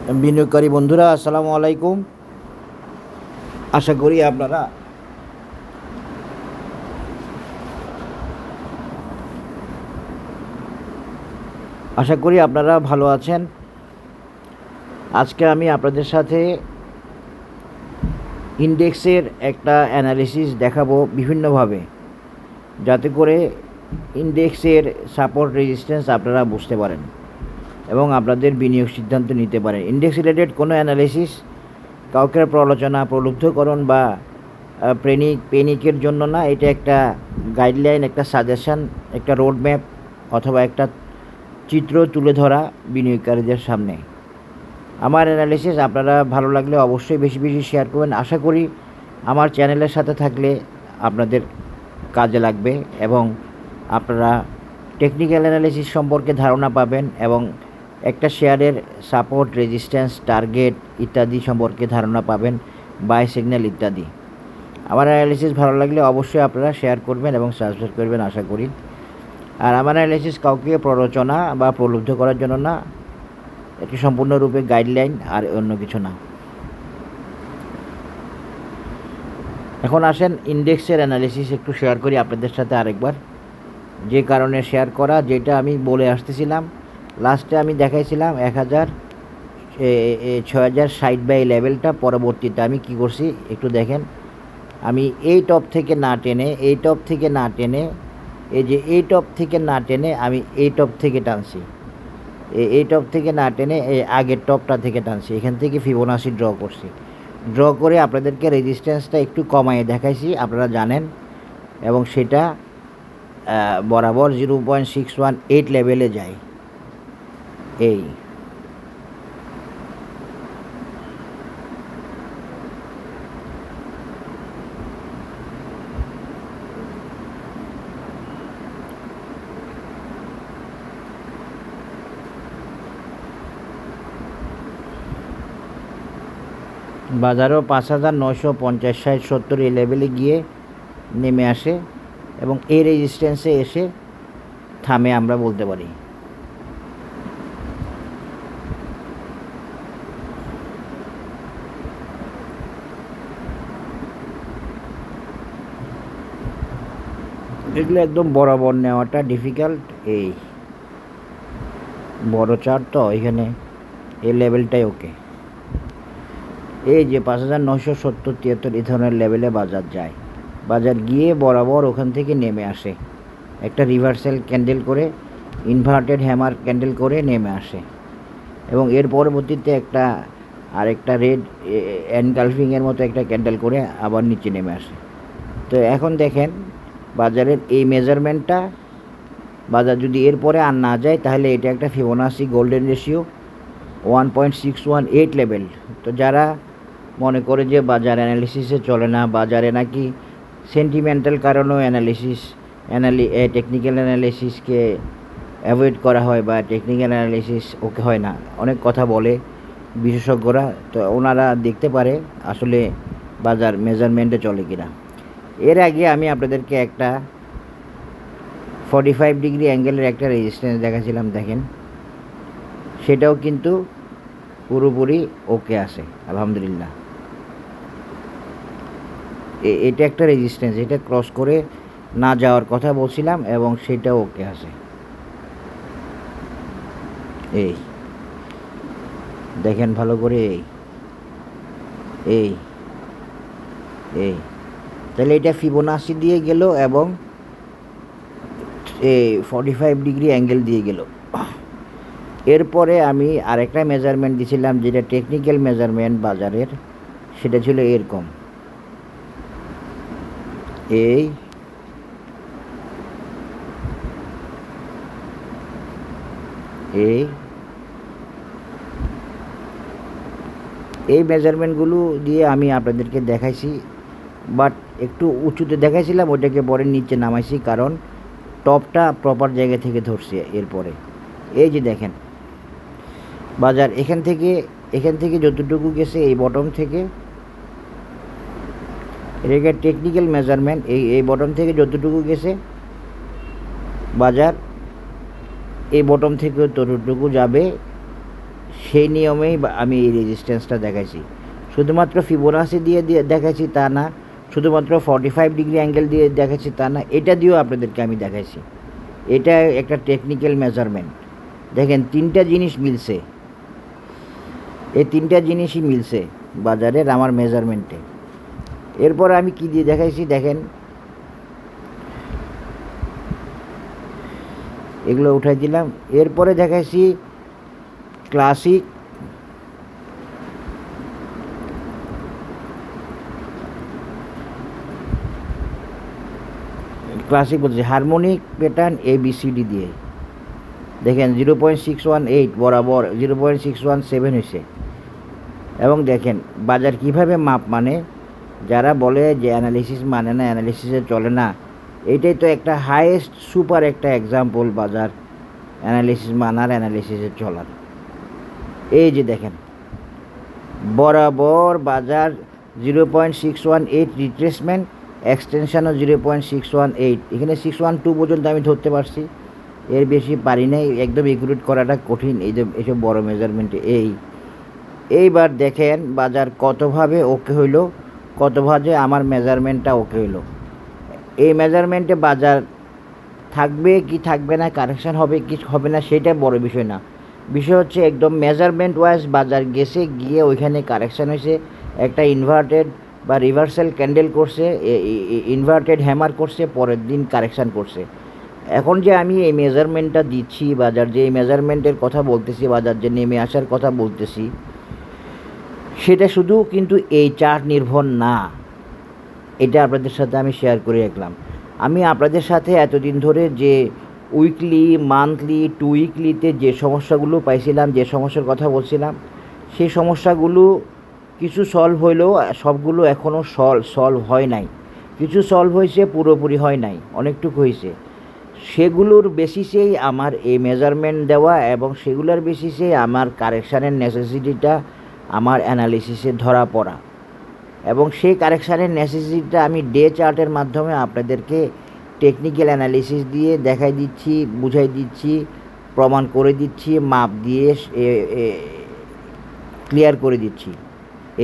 বিনিয়োগকারী বন্ধুরা আসসালামু আলাইকুম। আশা করি আপনারা ভালো আছেন। আজকে আমি আপনাদের সাথে ইন্ডেক্সের একটা অ্যানালিসিস দেখাবো বিভিন্নভাবে, যাতে করে ইন্ডেক্সের সাপোর্ট রেজিস্ট্যান্স আপনারা বুঝতে পারেন এবং আপনাদের বিনিয়োগ সিদ্ধান্ত নিতে পারেন। ইন্ডেক্স রিলেটেড কোনো অ্যানালিসিস কাউকে প্ররোচনা, প্রলুব্ধকরণ বা পেনিকের জন্য না। এটা একটা গাইডলাইন, একটা সাজেশান, একটা রোড ম্যাপ অথবা একটা চিত্র তুলে ধরা বিনিয়োগকারীদের সামনে। আমার অ্যানালিসিস আপনারা ভালো লাগলে অবশ্যই বেশি বেশি শেয়ার করবেন। আশা করি আমার চ্যানেলের সাথে থাকলে আপনাদের কাজে লাগবে এবং আপনারা টেকনিক্যাল অ্যানালিসিস সম্পর্কে ধারণা পাবেন এবং একটা শেয়ারের সাপোর্ট, রেজিস্ট্যান্স, টার্গেট ইত্যাদি সম্পর্কে ধারণা পাবেন, বাই সিগন্যাল ইত্যাদি। আমার অ্যানালিসিস ভালো লাগলে অবশ্যই আপনারা শেয়ার করবেন এবং সাবস্ক্রাইব করবেন আশা করি। আর আমার অ্যানালিসিস কাউকে প্ররোচনা বা প্রলুব্ধ করার জন্য না, এটি সম্পূর্ণরূপে গাইডলাইন আর অন্য কিছু না। এখন আসেন ইন্ডেক্সের অ্যানালিসিস একটু শেয়ার করি আপনাদের সাথে আরেকবার। যে কারণে শেয়ার করা, যেটা আমি বলে আসতেছিলাম, লাস্টে আমি দেখাইছিলাম 6060 বা এই লেভেলটা। পরবর্তীতে আমি কি করছি একটু দেখেন। আমি এই টপ থেকে না টেনে এই যে এই টপ থেকে না টেনে আমি এই টপ থেকে টানছি, এই টপ থেকে না টেনে এই আগের টপটা থেকে টানছি। এখান থেকে ফিবোনাসি ড্র করছি, ড্র করে আপনাদেরকে রেজিস্ট্যান্সটা একটু কমায়ে দেখাইছি, আপনারা জানেন। এবং সেটা বরাবর 0.618 লেভেলে যায়। এই বাজারও 5950, 60, 70 এই লেভেলে গিয়ে নেমে আসে এবং এই রেজিস্ট্যান্সে এসে থামে, আমরা বলতে পারি। এগুলো একদম বরাবর নেওয়াটা ডিফিকাল্ট। এই বড় চার্ট তো এখানে এই লেভেলটাই ওকে। এই যে 5970, 73 এই ধরনের লেভেলে বাজার যায়, বাজার গিয়ে বরাবর ওখান থেকে নেমে আসে, একটা রিভার্সাল ক্যান্ডেল করে, ইনভার্টেড হ্যামার ক্যান্ডেল করে নেমে আসে এবং এর পরবর্তীতে আরেকটা রেড এনগালফিংয়ের মতো একটা ক্যান্ডেল করে আবার নিচে নেমে আসে। তো এখন দেখেন বাজারের এই মেজারমেন্টটা, বাজার যদি এরপরে আর না যায় তাহলে এটা একটা ফিবোনাসি গোল্ডেন রেশিও 1.618 লেভেল। তো যারা মনে করে যে বাজার অ্যানালিসিসে চলে না, বাজারে নাকি সেন্টিমেন্টাল কারণেও টেকনিক্যাল অ্যানালিসিসকে অ্যাভয়েড করা হয় বা টেকনিক্যাল অ্যানালিসিস ওকে হয় না, অনেক কথা বলে বিশেষজ্ঞরা, তো ওনারা দেখতে পারে আসলে বাজার মেজারমেন্টে চলে কিনা। এর আগে আমি আপনাদেরকে একটা 45 ডিগ্রি অ্যাঙ্গেলের একটা রেজিস্ট্যান্স দেখাছিলাম, দেখেন সেটাও কিন্তু পুরোপুরি ওকে আছে আলহামদুলিল্লাহ। এটা একটা রেজিস্ট্যান্স, এটা ক্রস করে না যাওয়ার কথা বলছিলাম এবং সেটাও ওকে আছে। এই দেখেন ভালো করে, এই তাহলে এটা ফিবোনাসি দিয়ে গেল এবং 45 ডিগ্রি অ্যাঙ্গেল দিয়ে গেল। এরপরে আমি আরেকটা মেজারমেন্ট দিয়েছিলাম, যেটা টেকনিক্যাল মেজারমেন্ট বাজারের, সেটা ছিল এরকম। এই মেজারমেন্টগুলো দিয়ে আমি আপনাদেরকে দেখাইছি, বাট একটু উঁচুতে দেখাইছিলাম, ওইটাকে পরে নিচে নামাইছি কারণ টপটা প্রপার জায়গা থেকে ধরছে। এরপরে এই যে দেখেন বাজার এখান থেকে যতটুকু গেছে, এই বটম থেকে, এটা টেকনিক্যাল মেজারমেন্ট, এই বটম থেকে যতটুকু গেছে বাজার, এই বটম থেকে ততটুকু যাবে সেই নিয়মেই আমি এই রেজিস্ট্যান্সটা দেখাইছি। শুধুমাত্র ফিবোনাসি দিয়ে দেখাইছি তা না, শুধুমাত্র 45 ডিগ্রি অ্যাঙ্গেল দিয়ে দেখাচ্ছি তা না, এটা দিয়েও আপনাদেরকে আমি দেখাইছি। এটা একটা টেকনিক্যাল মেজারমেন্ট। দেখেন 3টা জিনিস মিলছে, এই 3টা জিনিসই মিলছে বাজারের আমার মেজারমেন্টে। এরপর আমি কি দিয়ে দেখাইছি দেখেন, এগুলো উঠাই দিলাম। এরপরে দেখাইছি ক্লাসিক বলছি হারমোনিক প্যাটার্ন ABCD দিয়ে। দেখেন 0.618 বরাবর 0.617 হয়েছে। এবং দেখেন বাজার কিভাবে মাপ মানে, যারা বলে যে অ্যানালিসিস মানে না, অ্যানালিসিসে চলে না, এইটাই তো একটা হাইয়েস্ট সুপার একটা এক্সাম্পল বাজার অ্যানালিসিস মানার, অ্যানালিসিসে চলার। এই যে দেখেন বরাবর বাজার 0.618 রিট্রেসমেন্ট, এক্সটেনশানও 0.618, এখানে 612 পর্যন্ত আমি ধরতে পারছি, এর বেশি পারি নাই, একদম একুরেট করাটা কঠিন এই যে এসব বড় মেজারমেন্টে। এইবার দেখেন বাজার কতভাবে ওকে হইলো, কতভাবে আমার মেজারমেন্টটা ওকে হইলো। এই মেজারমেন্টে বাজার থাকবে কি থাকবে না, কারেকশান হবে কি হবে না, সেটা বড় বিষয় না। বিষয় হচ্ছে একদম মেজারমেন্ট ওয়াইজ বাজার গেছে, গিয়ে ওইখানে কারেকশান হয়েছে, একটা ইনভার্টেড বা রিভার্সাল ক্যান্ডেল করছে, ইনভার্টেড হ্যামার করছে, পরের দিন কারেকশান করছে। এখন যে আমি এই মেজারমেন্টটা দিচ্ছি, বাজার যে এই মেজারমেন্টের কথা বলতেছি, বাজার যে নেমে আসার কথা বলতেছি, সেটা শুধু কিন্তু এই চার্ট নির্ভর না। এটা আপনাদের সাথে আমি শেয়ার করে রাখলাম। আমি আপনাদের সাথে এতদিন ধরে যে উইকলি, মান্থলি, 2 উইকলিতে যে সমস্যাগুলো পাইছিলাম, যে সমস্যার কথা বলছিলাম, সেই সমস্যাগুলো কিছু সলভ হইলেও সবগুলো এখনও সলভ হয় নাই। কিছু সলভ হয়েছে, পুরোপুরি হয় নাই, অনেকটুকু হয়েছে। সেগুলোর বেসিসেই আমার এই মেজারমেন্ট দেওয়া, এবং সেগুলোর বেসিসেই আমার কারেকশানের নেসেসিটিটা আমার অ্যানালিসিসে ধরা পড়া, এবং সেই কারেকশানের নেসেসিটিটা আমি ডে চার্টের মাধ্যমে আপনাদেরকে টেকনিক্যাল অ্যানালিসিস দিয়ে দেখাই দিচ্ছি, বুঝাই দিচ্ছি, প্রমাণ করে দিচ্ছি, মাপ দিয়ে ক্লিয়ার করে দিচ্ছি।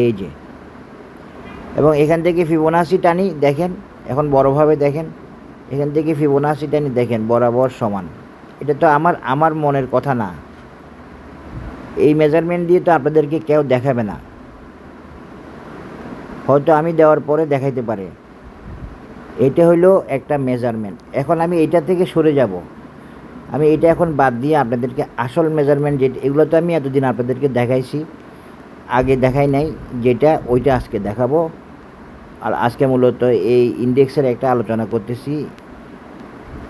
এই যে, এবং এখান থেকে ফিবোনাসি টানি দেখেন, এখন বড়োভাবে দেখেন, এখান থেকে ফিবোনাসি টানি দেখেন বরাবর সমান। এটা তো আমার মনের কথা না, এই মেজারমেন্ট দিয়ে তো আপনাদেরকে কেউ দেখাবে না, হয়তো আমি দেওয়ার পরে দেখাইতে পারে। এটা হইলো একটা মেজারমেন্ট। এখন আমি এইটা থেকে সরে যাব, আমি এটা এখন বাদ দিয়ে আপনাদেরকে আসল মেজারমেন্ট যেটা, এগুলো তো আমি এতদিন আপনাদেরকে দেখাইছি, আগে দেখাই নাই, যেটা ওইটা আজকে দেখাবো। আর আজকে মূলত এই ইন্ডেক্সের একটা আলোচনা করতেছি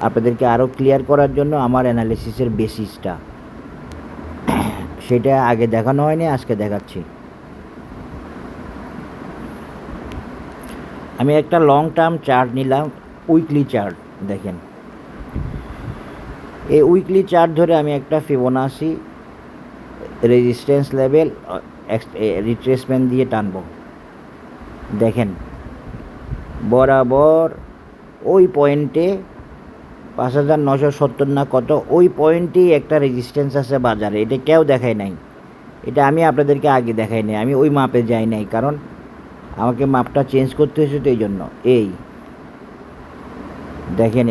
আপনাদেরকে আরও ক্লিয়ার করার জন্য, আমার অ্যানালিসিসের বেসিসটা, সেটা আগে দেখানো হয়নি, আজকে দেখাচ্ছি। আমি একটা লং টার্ম চার্ট নিলাম, উইকলি চার্ট। দেখেন এই উইকলি চার্ট ধরে আমি একটা ফিবোনাসি রেজিস্ট্যান্স লেভেল রিট্রেসমেন্ট দিয়ে টানব। দেখেন বরাবর ওই পয়েন্টে 5970 না কত, ওই পয়েন্টেই একটা রেজিস্ট্যান্স আছে বাজারে, এটা কেউ দেখায় নাই, এটা আমি আপনাদেরকে আগে দেখাই নাই, আমি ওই মাপে যাই নাই, কারণ আমাকে মাপটা চেঞ্জ করতে হয়েছে, তো এই জন্য। এই দেখেন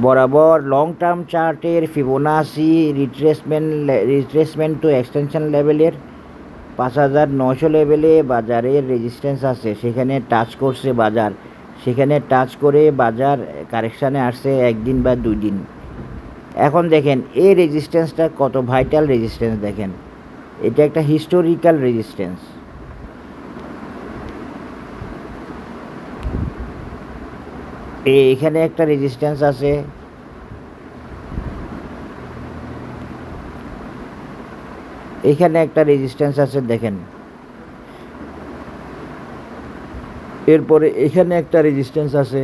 বরাবর লং টার্ম চার্টের ফিবোনাসি রিট্রেসমেন্ট টু এক্সটেনশন লেভেলের 5900 লেভেলে বাজারের রেজিস্ট্যান্স আছে, সেখানে টাচ করছে বাজার, সেখানে টাচ করে বাজার কারেকশানে আসছে 1 দিন বা 2 দিন। এখন দেখেন এই রেজিস্ট্যান্সটা কত ভাইটাল রেজিস্ট্যান্স, দেখেন এটা একটা হিস্টোরিক্যাল রেজিস্ট্যান্স। এখানে একটা রেজিস্ট্যান্স আছে, এখানে একটা রেজিস্ট্যান্স আছে, দেখেন এরপরে এখানে একটা রেজিস্ট্যান্স আছে।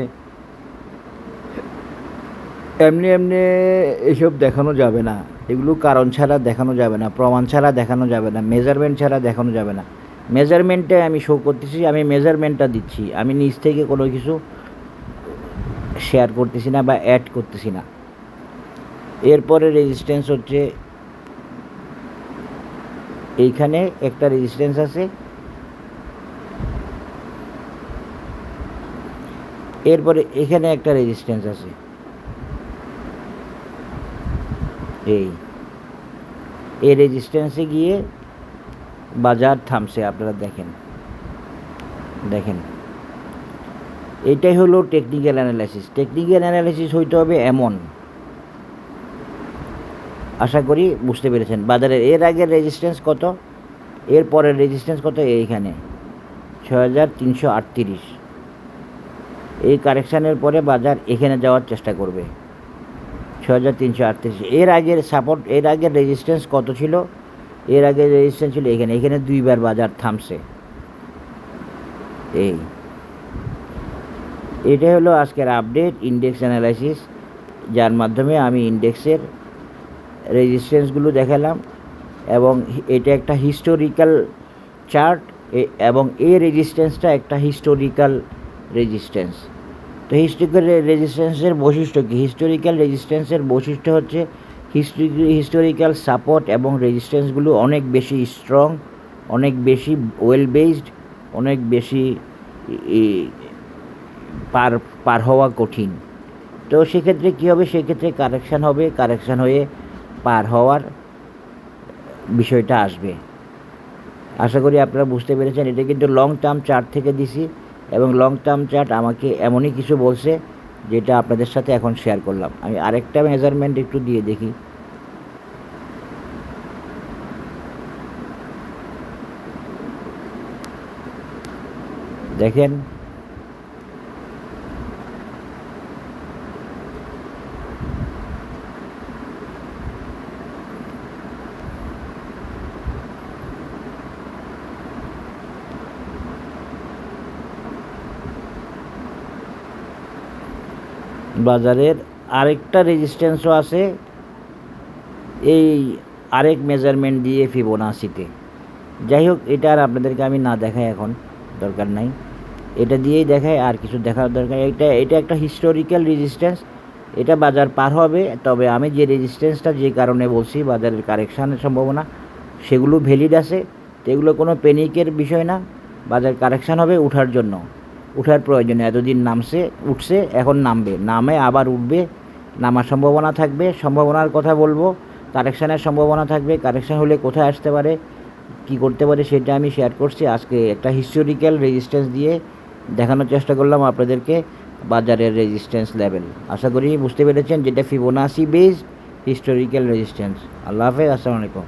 এমনি এসব দেখানো যাবে না, এগুলো কারণ ছাড়া দেখানো যাবে না, প্রমাণ ছাড়া দেখানো যাবে না, মেজারমেন্ট ছাড়া দেখানো যাবে না। মেজারমেন্টে আমি শো করতেছি, আমি মেজারমেন্টটা দিচ্ছি, আমি নিজ থেকে কোনো কিছু শেয়ার করতেছি না বা অ্যাড করতেছি না। এরপরে রেজিস্ট্যান্স হচ্ছে এইখানে একটা রেজিস্ট্যান্স আছে, এরপরে এখানে একটা রেজিস্ট্যান্স আছে, এই রেজিস্ট্যান্সে গিয়ে বাজার থামছে। আপনারা দেখেন এটাই হলো টেকনিক্যাল অ্যানালাইসিস। টেকনিক্যাল অ্যানালাইসিস হইতে হবে এমন, আশা করি বুঝতে পেরেছেন। বাজারের এর আগের রেজিস্ট্যান্স কত, এর পরের রেজিস্ট্যান্স কত, এইখানে 6338। এই কারেকশানের পরে বাজার এখানে যাওয়ার চেষ্টা করবে 6338। এর আগের সাপোর্ট, এর আগের রেজিস্ট্যান্স কত ছিল, এর আগের রেজিস্ট্যান্স ছিল এখানে দুইবার বাজার থামছে। এটাই হলো আজকের আপডেট ইন্ডেক্স অ্যানালাইসিস, যার মাধ্যমে আমি ইন্ডেক্সের রেজিস্ট্যান্সগুলো দেখালাম। এবং এটা একটা হিস্টোরিক্যাল চার্ট, এবং এই রেজিস্ট্যান্সটা একটা হিস্টোরিক্যাল রেজিস্ট্যান্স। তো রেজিস্ট্যান্সের বৈশিষ্ট্য কী? হিস্টোরিক্যাল রেজিস্ট্যান্সের বৈশিষ্ট্য হচ্ছে হিস্টোরিক্যাল সাপোর্ট এবং রেজিস্ট্যান্সগুলো অনেক বেশি স্ট্রং, অনেক বেশি ওয়েল বেসড, অনেক বেশি পার হওয়া কঠিন। তো সেক্ষেত্রে কী হবে, সেক্ষেত্রে কারেকশান হয়ে পার হওয়ার বিষয়টা আসবে। আশা করি আপনারা বুঝতে পেরেছেন। এটা কিন্তু লং টার্ম চার্ট থেকে দিছি, এবং লং টার্ম চার্ট আমাকে এমনই কিছু বলছে যেটা আপনাদের সাথে এখন শেয়ার করলাম। আমি আরেকটা মেজারমেন্ট একটু দিয়ে দেখি। দেখেন বাজারের আরেকটা রেজিস্ট্যান্সও আছে, এই আরেক মেজারমেন্ট দিয়ে ফিবোনাচিতে। যাই হোক, এটা আর আপনাদেরকে আমি না দেখাই, এখন দরকার নাই, এটা দিয়েই দেখায়, আর কিছু দেখার দরকার। এটা একটা হিস্টোরিক্যাল রেজিস্ট্যান্স, এটা বাজার পার হবে। তবে আমি যে রেজিস্ট্যান্সটা যে কারণে বলছি বাজারের কারেকশানের সম্ভাবনা, সেগুলো ভ্যালিড আছে। তো এগুলো কোনো প্যানিকের বিষয় না, বাজার কারেকশান হবে উঠার জন্য, উঠার প্রয়োজনে। এতদিন উঠছে, এখন নামে আবার উঠবে, নামার সম্ভাবনা থাকবে। সম্ভাবনার কথা বলবো, কারেকশানের সম্ভাবনা থাকবে। কারেকশান হলে কোথায় আসতে পারে, কি করতে পারে, সেটা আমি শেয়ার করছি। আজকে একটা হিস্টোরিক্যাল রেজিস্ট্যান্স দিয়ে দেখানোর চেষ্টা করলাম আপনাদেরকে বাজারের রেজিস্ট্যান্স লেভেল। আশা করি বুঝতে পেরেছেন, যেটা ফিবোনাচি বেসড হিস্টোরিক্যাল রেজিস্ট্যান্স। আল্লাহ হাফেজ, আসসালামু আলাইকুম।